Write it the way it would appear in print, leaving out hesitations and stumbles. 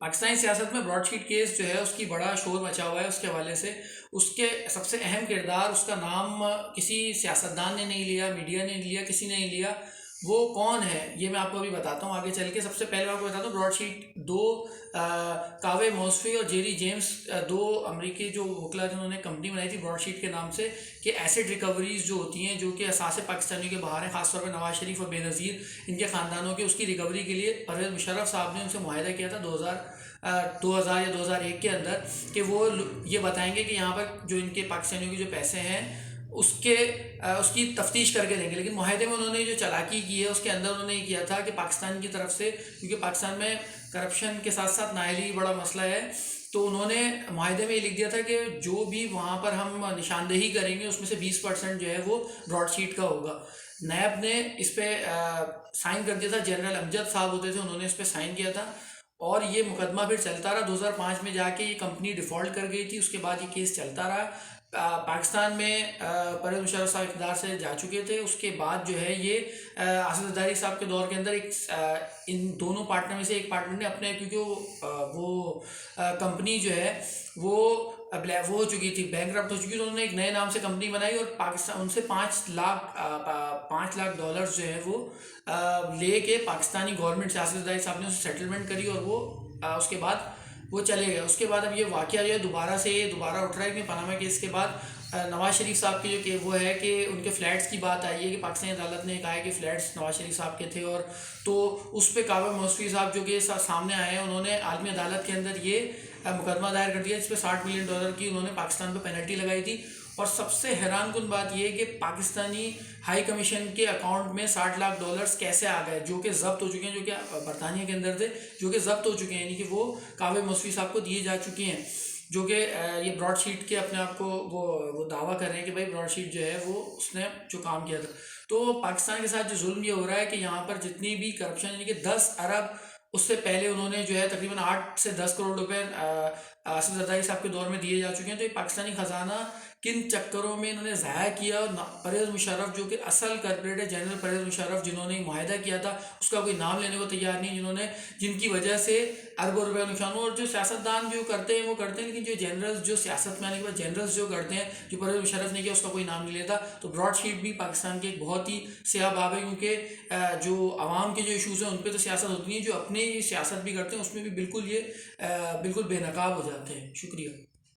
پاکستانی سیاست میں Broad sheet case جو ہے اس کی بڑا شور مچا ہوا ہے اس کے حوالے سے. اس کے سب سے اہم کردار، اس کا نام کسی سیاستدان نے نہیں لیا، میڈیا نے نہیں لیا، کسی نے نہیں لیا. وہ کون ہے یہ میں آپ کو ابھی بتاتا ہوں آگے چل کے. سب سے پہلے میں آپ کو بتاتا ہوں براڈ شیٹ دو کاوے موسفی اور جیری جیمز، دو امریکی جو وکلا جنہوں نے کمپنی بنائی تھی براڈ شیٹ کے نام سے، کہ ایسڈ ریکوریز جو ہوتی ہیں جو کہ اثاثے پاکستانیوں کے باہر ہیں، خاص طور پہ نواز شریف اور بے نظیر ان کے خاندانوں کے، اس کی ریکوری کے لیے پرویز مشرف صاحب نے ان سے معاہدہ کیا تھا 2000 یا 2001 کے اندر، کہ وہ یہ بتائیں گے کہ یہاں پر جو ان کے پاکستانیوں کے جو پیسے ہیں اس کی تفتیش کر کے دیں گے. لیکن معاہدے میں انہوں نے جو چالاکی کی ہے اس کے اندر انہوں نے یہ کیا تھا کہ پاکستان کی طرف سے، کیونکہ پاکستان میں کرپشن کے ساتھ ساتھ نااہلی بڑا مسئلہ ہے، تو انہوں نے معاہدے میں یہ لکھ دیا تھا کہ جو بھی وہاں پر ہم نشاندہی کریں گے اس میں سے 20% جو ہے وہ براڈ شیٹ کا ہوگا. نیب نے اس پہ سائن کر دیا تھا، جنرل امجد صاحب ہوتے تھے، انہوں نے اس پہ سائن کیا تھا، اور یہ مقدمہ پھر چلتا رہا. 2005 میں جا کے یہ کمپنی ڈیفالٹ کر گئی تھی. اس کے بعد یہ کیس چلتا رہا. پاکستان میں پرویز مشرف صاحب اقتدار سے جا چکے تھے. اس کے بعد جو ہے یہ اسد زرداری صاحب کے دور کے اندر ان دونوں پارٹنر میں سے ایک پارٹنر نے اپنے، کیونکہ وہ کمپنی جو ہے وہ ہو چکی تھی، بینکرپٹ ہو چکی، تو انہوں نے ایک نئے نام سے کمپنی بنائی اور پاکستان ان سے $5 لاکھ جو ہے وہ لے کے پاکستانی گورنمنٹ سے اسد زرداری صاحب نے اسے سیٹلمنٹ کری، اور وہ اس کے بعد وہ چلے گئے. اس کے بعد اب یہ واقعہ جو ہے دوبارہ اٹھ رہا ہے کہ پاناما کیس کے بعد نواز شریف صاحب کی جو کہ وہ ہے کہ ان کے فلیٹس کی بات آئی ہے کہ پاکستانی عدالت نے کہا ہے کہ فلیٹس نواز شریف صاحب کے تھے، اور تو اس پہ کاوہ موسفی صاحب جو کہ سامنے آئے ہیں، انہوں نے عالمی عدالت کے اندر یہ مقدمہ دائر کر دیا جس پہ $60 ملین کی انہوں نے پاکستان پہ پینلٹی لگائی تھی. اور سب سے حیران کن بات یہ ہے کہ پاکستانی ہائی کمیشن کے اکاؤنٹ میں $60 لاکھ کیسے آ گئے، جو کہ ضبط ہو چکے ہیں، جو کہ برطانیہ کے اندر تھے، جو کہ ضبط ہو چکے ہیں، یعنی کہ وہ کاوہ موسفی صاحب کو دیے جا چکی ہیں، جو کہ یہ براڈ شیٹ کے اپنے آپ کو وہ دعویٰ کر رہے ہیں کہ بھائی براڈ شیٹ جو ہے وہ اس نے جو کام کیا تھا. تو پاکستان کے ساتھ جو ظلم یہ ہو رہا ہے کہ یہاں پر جتنی بھی کرپشن، یعنی کہ 10 ارب، اس سے پہلے انہوں نے جو ہے تقریباً 8 سے 10 کروڑ روپے اسد زرداری صاحب کے دور میں دیے جا چکے ہیں. تو یہ پاکستانی خزانہ کن چکروں میں انہوں نے ضائع کیا. اور پرویز مشرف جو کہ اصل کلپریٹ ہے، جنرل پرویز مشرف، جنہوں نے معاہدہ کیا تھا اس کا کوئی نام لینے کو تیار نہیں، جن کی وجہ سے اربوں روپے نقصان ہو. اور جو سیاستدان جو کرتے ہیں وہ کرتے ہیں، لیکن جو جنرلز جو سیاست میں آنے کے بعد جنرلز جو کرتے ہیں، جو پرویز مشرف نے کیا اس کا کوئی نام نہیں لیتا. تو براڈ شیٹ بھی پاکستان کے ایک بہت ہی سیاہ باب ہے، کیونکہ جو عوام کے جو ایشوز ہیں ان پہ تو سیاست ہوتی ہے، جو اپنی سیاست بھی کرتے ہیں اس میں بھی بالکل بے نقاب ہو جاتے ہیں. شکریہ.